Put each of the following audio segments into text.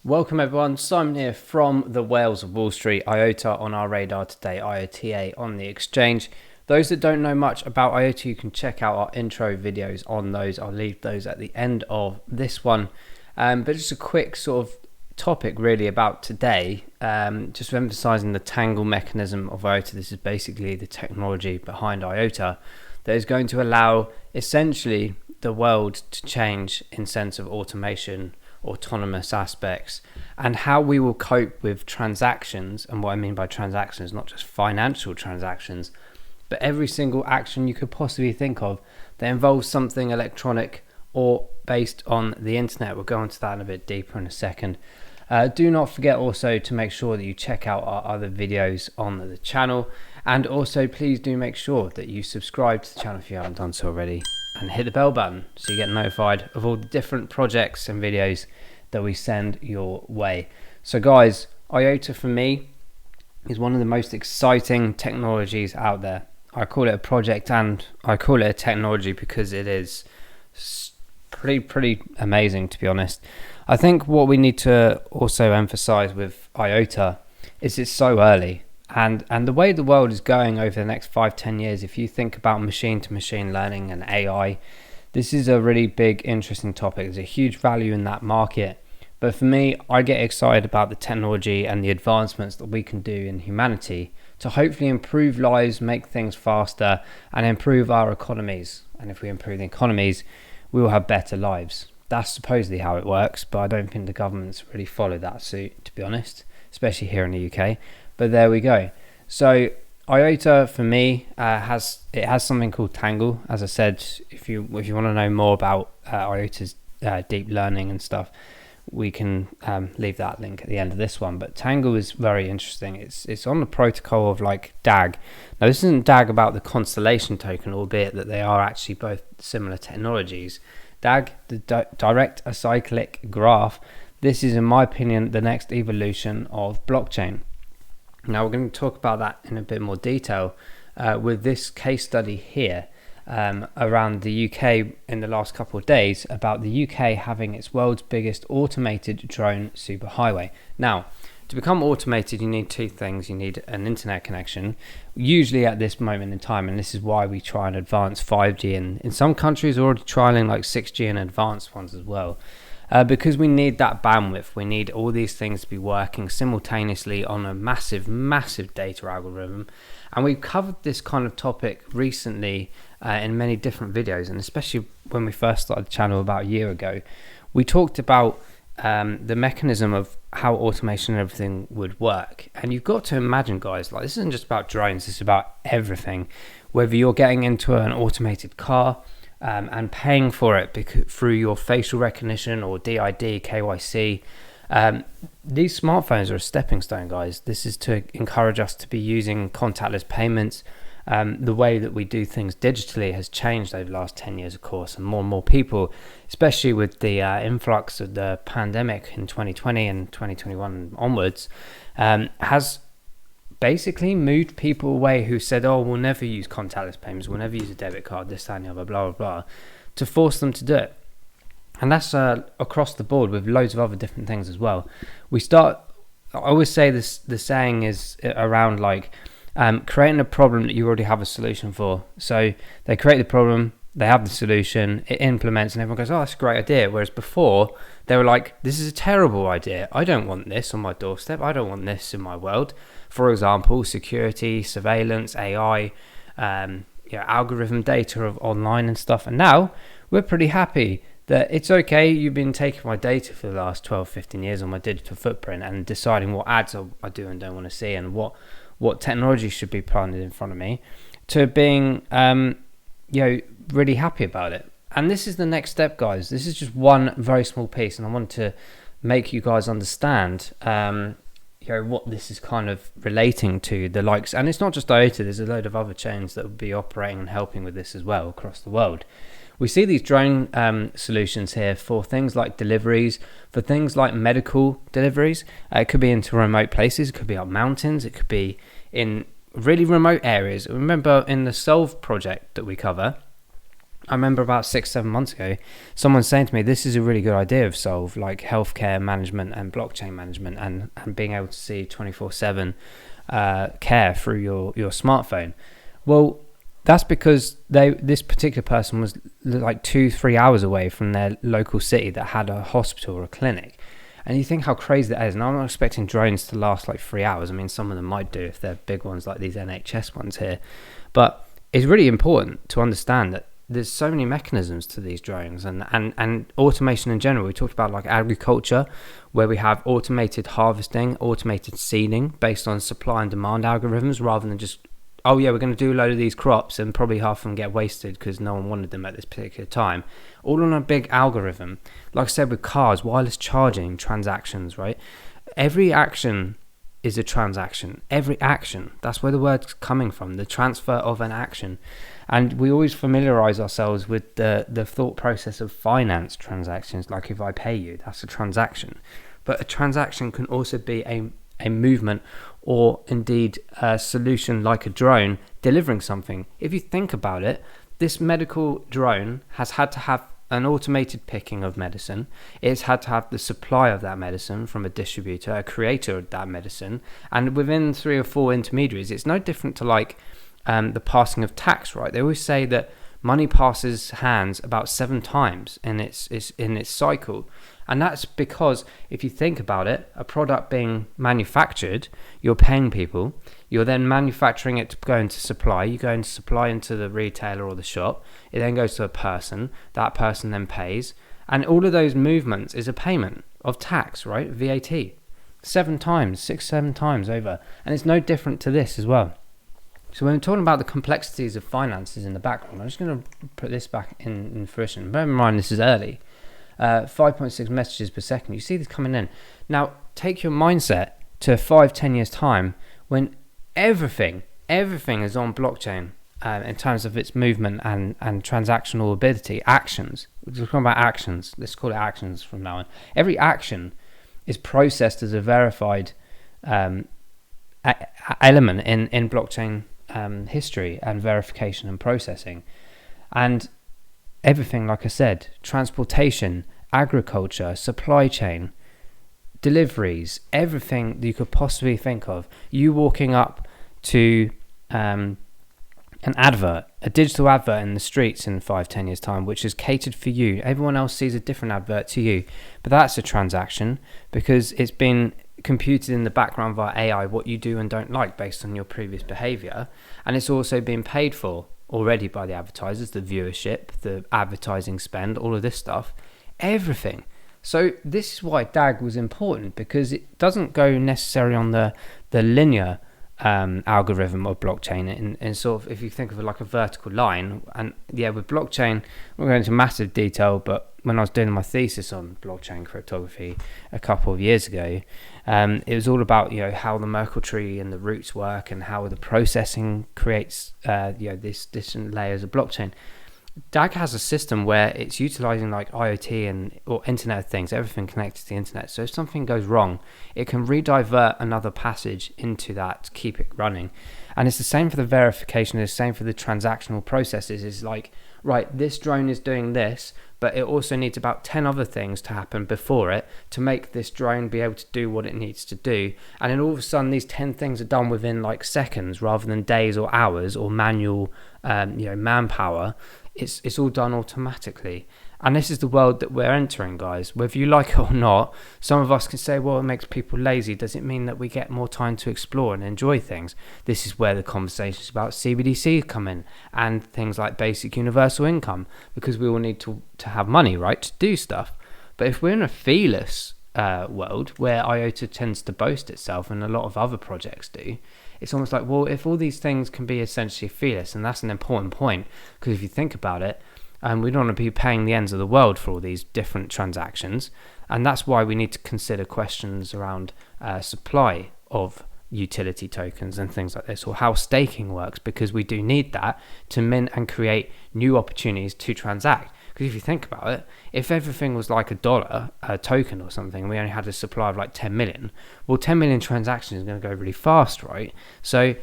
Welcome everyone, Simon here from the Whales of Wall Street. IOTA on our radar today, IOTA on the exchange. Those that don't know much about IOTA, you can check out our intro videos on those. I'll leave those at the end of this one. But just a quick sort of topic really about today, just emphasizing the TANGLE mechanism of IOTA. This is basically the technology behind IOTA that is going to allow essentially the world to change in sense of automation, autonomous aspects, and how we will cope with transactions. And what I mean by transactions, not just financial transactions, but every single action you could possibly think of that involves something electronic or based on the internet. We'll go into that a bit deeper in a second. Do not forget also to make sure that you check out our other videos on the channel, and also please do make sure that you subscribe to the channel if you haven't done so already, and hit the bell button so you get notified of all the different projects and videos that we send your way. So guys, IOTA for me is one of the most exciting technologies out there. I call it a project and I call it a technology because it is pretty amazing, to be honest. I think what we need to also emphasize with IOTA is it's so early, and the way the world is going over the next 5-10 years, if you think about machine to machine learning and AI, this is a really big interesting topic. There's a huge value in that market, but for me, I get excited about the technology and the advancements that we can do in humanity to hopefully improve lives, make things faster, and improve our economies. And if we improve the economies, we will have better lives. That's supposedly how it works, but I don't think the government's really followed that suit, to be honest, especially here in the UK. But there we go. So IOTA for me has something called TANGLE. As I said, if you want to know more about IOTA's deep learning and stuff, we can leave that link at the end of this one. But TANGLE is very interesting. It's on the protocol of like DAG. Now this isn't DAG about the constellation token, albeit that they are actually both similar technologies. DAG, the direct acyclic graph. This is, in my opinion, the next evolution of blockchain. Now we're going to talk about that in a bit more detail with this case study here around the UK in the last couple of days, about the UK having its world's biggest automated drone superhighway. Now, to become automated, you need two things. You need an internet connection, usually at this moment in time, and this is why we try and advance 5G, and in some countries are already trialing like 6G and advanced ones as well. Because we need that bandwidth. We need all these things to be working simultaneously on a massive data algorithm. And we've covered this kind of topic recently in many different videos, and especially when we first started the channel about a year ago, we talked about the mechanism of how automation and everything would work. And you've got to imagine, guys, like this isn't just about drones, this is about everything. Whether you're getting into an automated car, and paying for it through your facial recognition or DID, KYC. These smartphones are a stepping stone, guys. This is to encourage us to be using contactless payments. The way that we do things digitally has changed over the last 10 years, of course, and more people, especially with the influx of the pandemic in 2020 and 2021 onwards, has basically moved people away who said, oh, we'll never use contactless payments, we'll never use a debit card, this, that, and the other, blah, blah, blah, to force them to do it. And that's across the board with loads of other different things as well. I always say this, the saying is around like creating a problem that you already have a solution for. So they create the problem, they have the solution, it implements, and everyone goes, oh, that's a great idea. Whereas before, they were like, this is a terrible idea. I don't want this on my doorstep. I don't want this in my world. For example, security, surveillance, AI, algorithm data of online and stuff. And now we're pretty happy that it's okay. You've been taking my data for the last 12, 15 years on my digital footprint and deciding what ads I do and don't want to see, and what technology should be planted in front of me, to being really happy about it. And this is the next step, guys. This is just one very small piece, and I want to make you guys understand what this is kind of relating to, the likes. And it's not just IOTA, there's a load of other chains that will be operating and helping with this as well across the world. We see these drone solutions here for things like deliveries, for things like medical deliveries. It could be into remote places, it could be up mountains, it could be in really remote areas. Remember in the Solve project that we cover, I remember about 6-7 months ago, someone saying to me, this is a really good idea of Solve, like healthcare management and blockchain management, and being able to see 24/7 care through your smartphone. Well, that's because this particular person was like 2-3 hours away from their local city that had a hospital or a clinic. And you think how crazy that is. And I'm not expecting drones to last like 3 hours. I mean, some of them might do if they're big ones like these NHS ones here. But it's really important to understand that there's so many mechanisms to these drones and automation in general. We talked about like agriculture, where we have automated harvesting, automated seeding based on supply and demand algorithms, rather than just, oh yeah, we're going to do a load of these crops and probably half of them get wasted because no one wanted them at this particular time. All on a big algorithm. Like I said, with cars, wireless charging, transactions, right? Every action is a transaction. Every action. That's where the word's coming from, the transfer of an action. And we always familiarize ourselves with the thought process of finance transactions. Like if I pay you, that's a transaction. But a transaction can also be a movement, or indeed a solution like a drone delivering something. If you think about it, this medical drone has had to have an automated picking of medicine. It's had to have the supply of that medicine from a distributor, a creator of that medicine, and within 3 or 4 intermediaries. It's no different to like the passing of tax, right? They always say that money passes hands about 7 times in its cycle. And that's because if you think about it, a product being manufactured, you're paying people, you're then manufacturing it to go into supply, you go into supply into the retailer or the shop, it then goes to a person, that person then pays, and all of those movements is a payment of tax, right? VAT. 7 times, 6-7 times over. And it's no different to this as well. So when we're talking about the complexities of finances in the background, I'm just going to put this back in fruition. Bear in mind, this is early. 5.6 messages per second. You see this coming in. Now, take your mindset to 5-10 years time when everything is on blockchain in terms of its movement and transactional ability. Actions. We're talking about actions. Let's call it actions from now on. Every action is processed as a verified element in blockchain history and verification and processing. And everything, like I said, transportation, agriculture, supply chain, deliveries, everything that you could possibly think of. You walking up to an advert, a digital advert in the streets in 5-10 years time, which is catered for you. Everyone else sees a different advert to you, but that's a transaction because it's been computed in the background via AI what you do and don't like based on your previous behavior, and it's also been paid for already by the advertisers, the viewership, the advertising spend, all of this stuff, everything. So this is why DAG was important, because it doesn't go necessarily on the linear algorithm of blockchain in sort of, if you think of it like a vertical line. And yeah, with blockchain, we're going into massive detail, but when I was doing my thesis on blockchain cryptography a couple of years ago, it was all about how the Merkle tree and the roots work and how the processing creates these different layers of blockchain. DAG has a system where it's utilizing like IOT or Internet of Things, everything connected to the internet. So if something goes wrong, it can redivert another passage into that to keep it running. And it's the same for the verification, it's the same for the transactional processes. It's like, right, this drone is doing this, but it also needs about 10 other things to happen before it to make this drone be able to do what it needs to do. And then all of a sudden, these 10 things are done within like seconds rather than days or hours or manual manpower. It's all done automatically. And this is the world that we're entering, guys. Whether you like it or not, some of us can say, well, it makes people lazy. Does it mean that we get more time to explore and enjoy things? This is where the conversations about CBDC come in and things like basic universal income, because we all need to have money, right, to do stuff. But if we're in a feeless world where IOTA tends to boast itself and a lot of other projects do, it's almost like, well, if all these things can be essentially feeless, and that's an important point, because if you think about it, we don't want to be paying the ends of the world for all these different transactions. And that's why we need to consider questions around supply of utility tokens and things like this, or how staking works, because we do need that to mint and create new opportunities to transact. Because if you think about it, if everything was like $1 a token or something, and we only had a supply of like 10 million, well, 10 million transactions is going to go really fast, right? So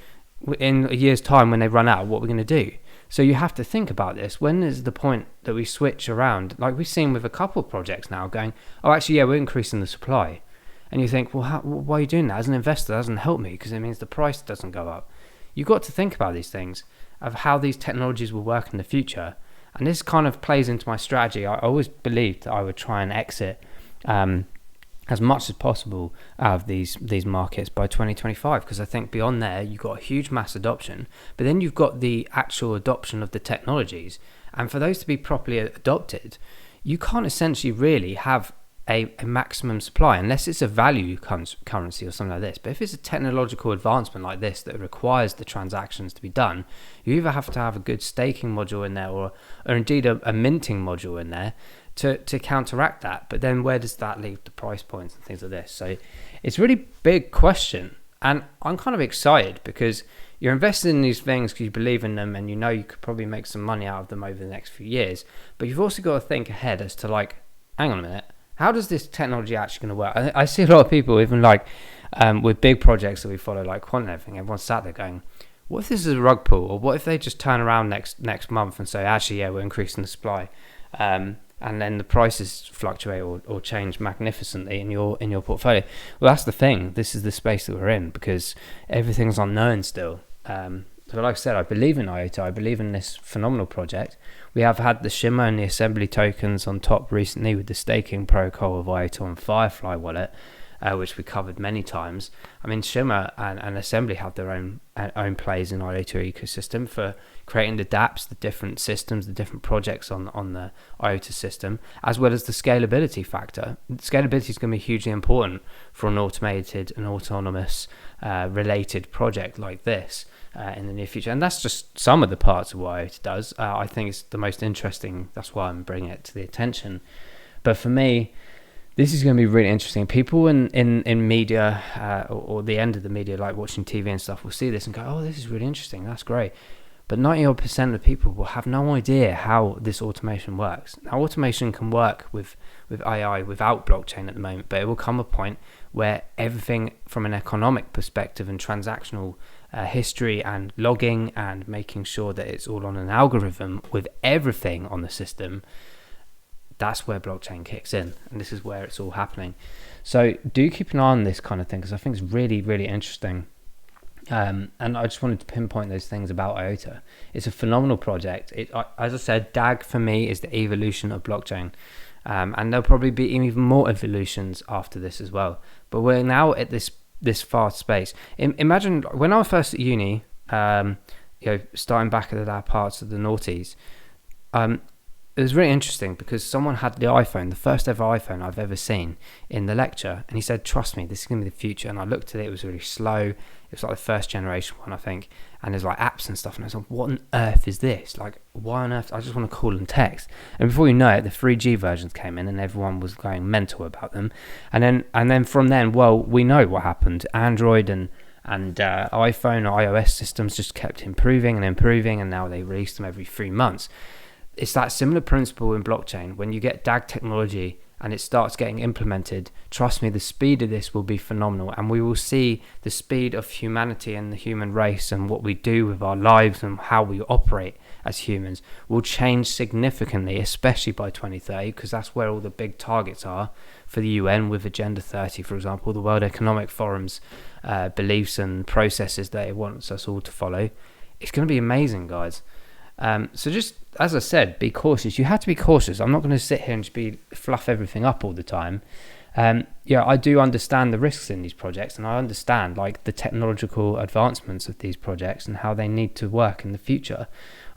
in a year's time, when they run out, what we're going to do? So you have to think about this. When is the point that we switch around? Like we've seen with a couple of projects now going, oh, actually, yeah, we're increasing the supply. And you think, well, why are you doing that? As an investor, that doesn't help me because it means the price doesn't go up. You've got to think about these things of how these technologies will work in the future. And this kind of plays into my strategy. I always believed that I would try and exit as much as possible out of these markets by 2025, because I think beyond there you've got a huge mass adoption, but then you've got the actual adoption of the technologies, and for those to be properly adopted, you can't essentially really have a maximum supply unless it's a value currency or something like this. But if it's a technological advancement like this that requires the transactions to be done, you either have to have a good staking module in there or indeed a minting module in there to counteract that. But then where does that leave the price points and things like this? So it's a really big question, and I'm kind of excited because you're invested in these things because you believe in them and you know you could probably make some money out of them over the next few years. But you've also got to think ahead as to like, hang on a minute, how does this technology actually going to work? I see a lot of people, even like with big projects that we follow, like quant and everything, everyone's sat there going, what if this is a rug pull? Or what if they just turn around next month and say, actually, yeah, we're increasing the supply. And then the prices fluctuate or change magnificently in your portfolio. Well, that's the thing. This is the space that we're in because everything's unknown still. So like I said, I believe in IOTA. I believe in this phenomenal project. We have had the Shimmer and the Assembly tokens on top recently with the staking protocol of IOTA and Firefly wallet, which we covered many times. I mean, Shimmer and Assembly have their own plays in IOTA ecosystem for creating the dApps, the different systems, the different projects on the IOTA system, as well as the scalability factor. Scalability is going to be hugely important for an automated and autonomous related project like this in the near future. And that's just some of the parts of what IOTA does. I think it's the most interesting. That's why I'm bringing it to the attention. But for me, this is going to be really interesting. People in media or the end of the media, like watching TV and stuff, will see this and go, oh, this is really interesting. That's great. But 90% of the people will have no idea how this automation works. Now, automation can work with AI without blockchain at the moment, but it will come a point where everything from an economic perspective and transactional history and logging and making sure that it's all on an algorithm with everything on the system, that's where blockchain kicks in, and this is where it's all happening. So do keep an eye on this kind of thing because I think it's really, really interesting. And I just wanted to pinpoint those things about IOTA. It's a phenomenal project. As I said, DAG for me is the evolution of blockchain, and there'll probably be even more evolutions after this as well. But we're now at this fast space. Imagine when I was first at uni, starting back at our parts of the noughties. It was really interesting because someone had the iPhone, the first ever iPhone I've ever seen, in the lecture, and he said, trust me, this is going to be the future. And I looked at it, it was really slow. It was like the first generation one, I think, and there's like apps and stuff, and I was like, what on earth is this? Like, why on earth? I just want to call and text. And before you know it, the 3G versions came in and everyone was going mental about them. And then from then, well, we know what happened. Android and iPhone or iOS systems just kept improving, and now they release them every 3 months. It's that similar principle in blockchain. When you get DAG technology and it starts getting implemented, trust me, the speed of this will be phenomenal, and we will see the speed of humanity and the human race and what we do with our lives and how we operate as humans will change significantly, especially by 2030, because that's where all the big targets are for the UN with Agenda 30, for example, the World Economic Forum's beliefs and processes that it wants us all to follow. It's going to be amazing, guys. So just, as I said, be cautious. You have to be cautious. I'm not going to sit here and just fluff everything up all the time. I do understand the risks in these projects, and I understand like the technological advancements of these projects and how they need to work in the future.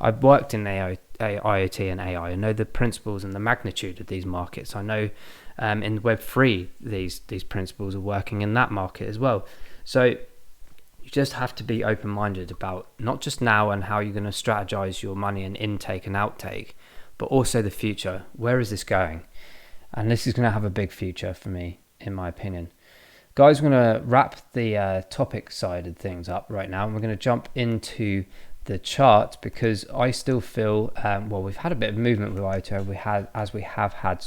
I've worked in IoT and AI. I know the principles and the magnitude of these markets. I know in Web3 these principles are working in that market as well. So you just have to be open-minded about not just now and how you're going to strategize your money and intake and outtake, but also the future. Where is this going? And this is going to have a big future for me, in my opinion. Guys, we're going to wrap the topic side of things up right now, and we're going to jump into the chart because I still feel, we've had a bit of movement with IOTA. We have had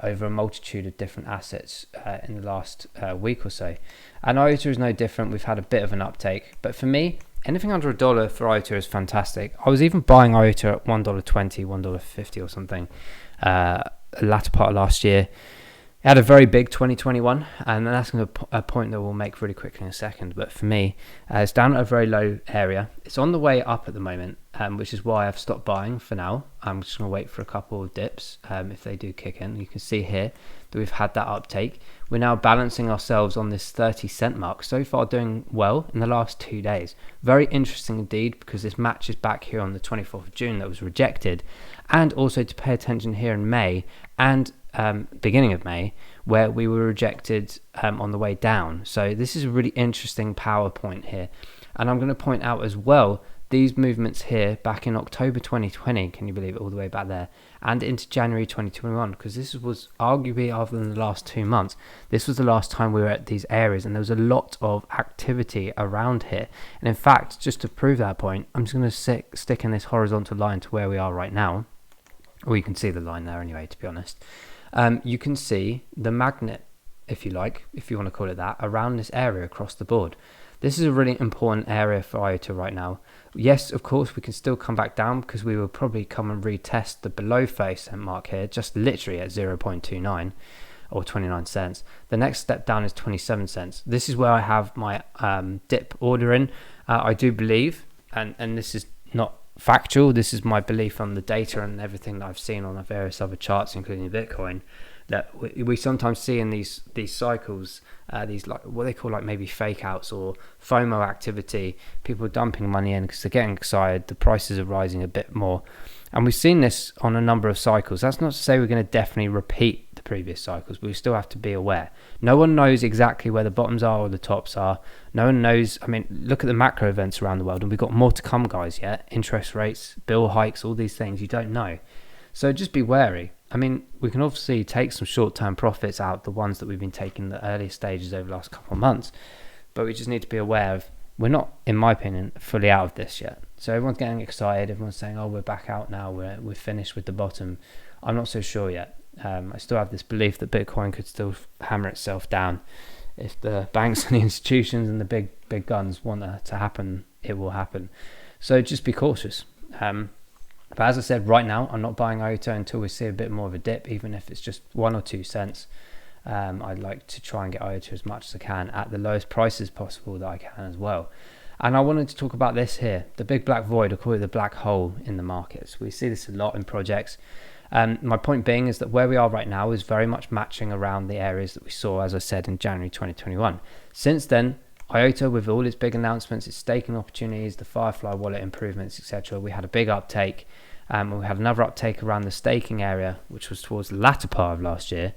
over a multitude of different assets in the last week or so. And IOTA is no different. We've had a bit of an uptake. But for me, anything under $1 for IOTA is fantastic. I was even buying IOTA at $1.20, $1.50 or something latter part of last year. It had a very big 2021, and that's a point that we'll make really quickly in a second. But for me, it's down at a very low area. It's on the way up at the moment, which is why I've stopped buying for now. I'm just going to wait for a couple of dips if they do kick in. You can see here that we've had that uptake. We're now balancing ourselves on this 30-cent mark. So far doing well in the last 2 days. Very interesting indeed, because this matches back here on the 24th of June that was rejected. And also to pay attention here in May and beginning of May, where we were rejected on the way down. So this is a really interesting power point here. And I'm going to point out as well, these movements here back in October 2020, can you believe it, all the way back there, and into January 2021, because this was arguably, other than the last 2 months, this was the last time we were at these areas, and there was a lot of activity around here. And in fact, just to prove that point, I'm just going to stick in this horizontal line to where we are right now. Or you can see the line there anyway, to be honest. You can see the magnet, if you like, if you want to call it that, around this area across the board. This is a really important area for IOTA right now. Yes, of course, we can still come back down, because we will probably come and retest the below 30-cent mark here, just literally at 0.29 or 29 cents. The next step down is 27 cents. This is where I have my dip order in. I do believe, and this is not factual, this is my belief on the data and everything that I've seen on the various other charts, including Bitcoin, that we sometimes see in these cycles, these like what they call like maybe fake outs or FOMO activity, people dumping money in because they're getting excited, the prices are rising a bit more. And we've seen this on a number of cycles. That's not to say we're going to definitely repeat the previous cycles, but we still have to be aware. No one knows exactly where the bottoms are or the tops are. No one knows. I mean, look at the macro events around the world, and we've got more to come, guys, yet. Interest rates, bill hikes, all these things, you don't know. So just be wary. I mean, we can obviously take some short-term profits out, the ones that we've been taking in the early stages over the last couple of months, but we just need to be aware of, we're not, in my opinion, fully out of this yet. So everyone's getting excited, everyone's saying, oh, we're back out now, we're finished with the bottom. I'm not so sure yet. I still have this belief that Bitcoin could still hammer itself down. If the banks and the institutions and the big guns want that to happen, it will happen. So just be cautious. But as I said, right now, I'm not buying IOTA until we see a bit more of a dip, even if it's just 1 or 2 cents. I'd like to try and get IOTA as much as I can at the lowest prices possible that I can as well. And I wanted to talk about this here, the big black void, I call it the black hole in the markets. We see this a lot in projects. My point being is that where we are right now is very much matching around the areas that we saw, as I said, in January 2021. Since then, IOTA, with all its big announcements, its staking opportunities, the Firefly wallet improvements, etc., we had a big uptake. We had another uptake around the staking area, which was towards the latter part of last year.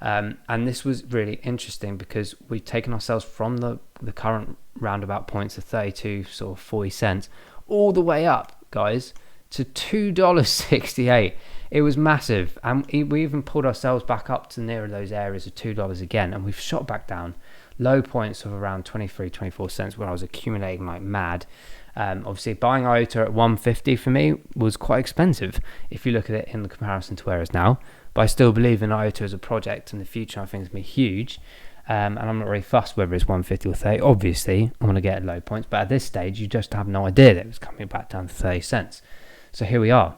And this was really interesting because we've taken ourselves from the current roundabout points of 32, sort of 40 cents, all the way up, guys, to $2.68. It was massive. And we even pulled ourselves back up to nearer those areas of $2 again. And we've shot back down low points of around 23, 24 cents where I was accumulating like mad. Obviously, buying IOTA at 150 for me was quite expensive if you look at it in the comparison to where it's now. But I still believe in IOTA as a project in the future. I think it's going to be huge. And I'm not really fussed whether it's 150 or 30. Obviously, I want to get at low points. But at this stage, you just have no idea that it was coming back down to 30 cents. So here we are.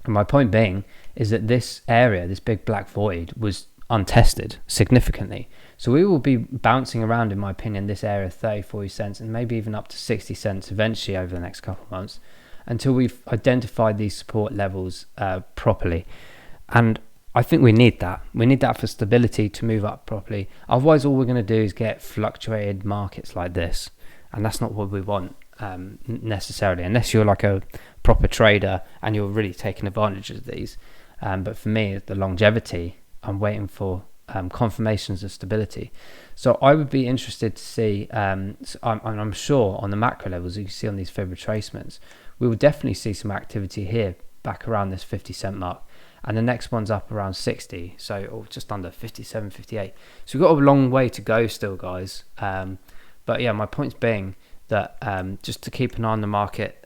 And my point being is that this area, this big black void, was untested significantly. So we will be bouncing around, in my opinion, this area 30, 40 cents and maybe even up to 60 cents eventually over the next couple of months until we've identified these support levels properly. And I think we need that. We need that for stability to move up properly. Otherwise, all we're going to do is get fluctuated markets like this. And that's not what we want necessarily, unless you're like a proper trader and you're really taking advantage of these. But for me, the longevity, I'm waiting for confirmations of stability. So I would be interested to see, I'm sure on the macro levels, you can see on these fib retracements, we will definitely see some activity here back around this 50 cent mark. And the next one's up around 60, so just under 57, 58. So we've got a long way to go still, guys. But yeah, my point's being that just to keep an eye on the market,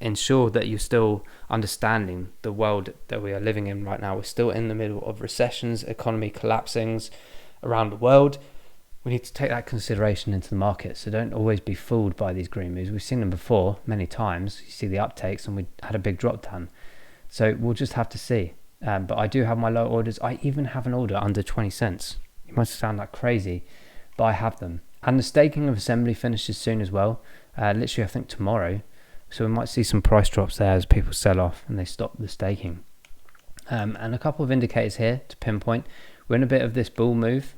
ensure that you're still understanding the world that we are living in right now. We're still in the middle of recessions, economy collapsing around the world. we need to take that consideration into the market. So don't always be fooled by these green moves. We've seen them before many times. You see the uptakes and we had a big drop down. So we'll just have to see. But I do have my low orders. I even have an order under 20 cents. It must sound like crazy, but I have them. And the staking of Assembly finishes soon as well. Literally, I think tomorrow. So we might see some price drops there as people sell off and they stop the staking. And a couple of indicators here to pinpoint. We're in a bit of this bull move.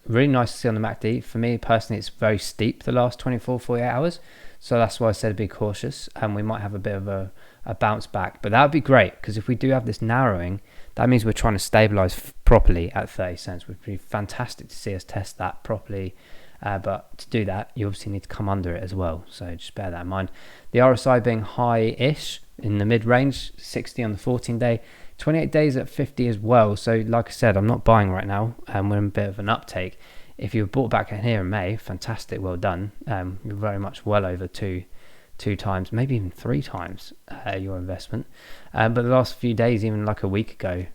Really nice to see on the MACD. For me personally, it's very steep the last 24-48 hours. So that's why I said be cautious, and we might have a bit of a bounce back. But that would be great, because if we do have this narrowing, that means we're trying to stabilize properly at 30 cents. It would be fantastic to see us test that properly. But to do that, you obviously need to come under it as well. So just bear that in mind. The RSI being high-ish in the mid-range, 60 on the 14-day. 28 days at 50 as well. So like I said, I'm not buying right now, and we're in a bit of an uptake. If you bought back in here in May, fantastic, well done. You're very much well over two times, maybe even 3 times your investment. But the last few days, even like a week ago,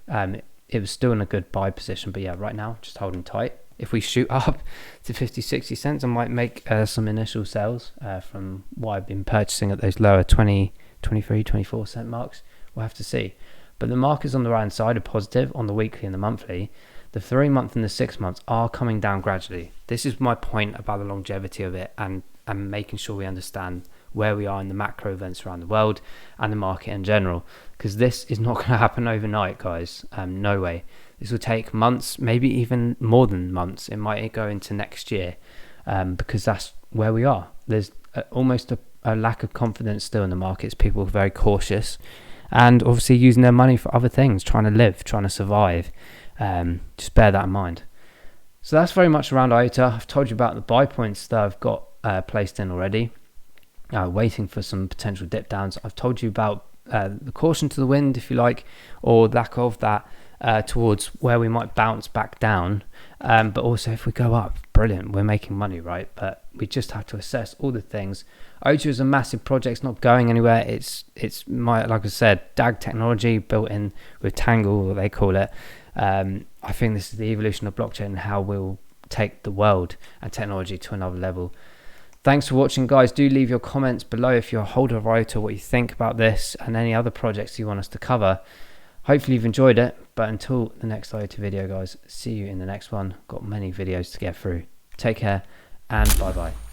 it was still in a good buy position. But yeah, right now, just holding tight. If we shoot up to 50-60 cents, I might make some initial sales from what I've been purchasing at those lower 20, 23, 24 cent marks. We'll have to see. But the markers on the right hand side are positive on the weekly and the monthly. The 3 month and the 6 months are coming down gradually. This is my point about the longevity of it, and making sure we understand where we are in the macro events around the world and the market in general, because this is not going to happen overnight, guys. No way. This will take months, maybe even more than months. It might go into next year, because that's where we are. There's almost a lack of confidence still in the markets. People are very cautious, and obviously using their money for other things, trying to live, trying to survive. Just bear that in mind. So that's very much around IOTA. I've told you about the buy points that I've got placed in already, waiting for some potential dip downs. I've told you about the caution to the wind, if you like, or lack of that, towards where we might bounce back down. But also if we go up, brilliant, we're making money, right? But we just have to assess all the things. IOTA is a massive project. It's not going anywhere. It's my, like I said, DAG technology built in with TANGLE, what they call it. I think this is the evolution of blockchain and how we'll take the world and technology to another level. Thanks for watching, guys. Do leave your comments below if you're a holder of IOTA, what you think about this and any other projects you want us to cover. Hopefully you've enjoyed it, but until the next IOTA video, guys, see you in the next one. Got many videos to get through. Take care and bye bye.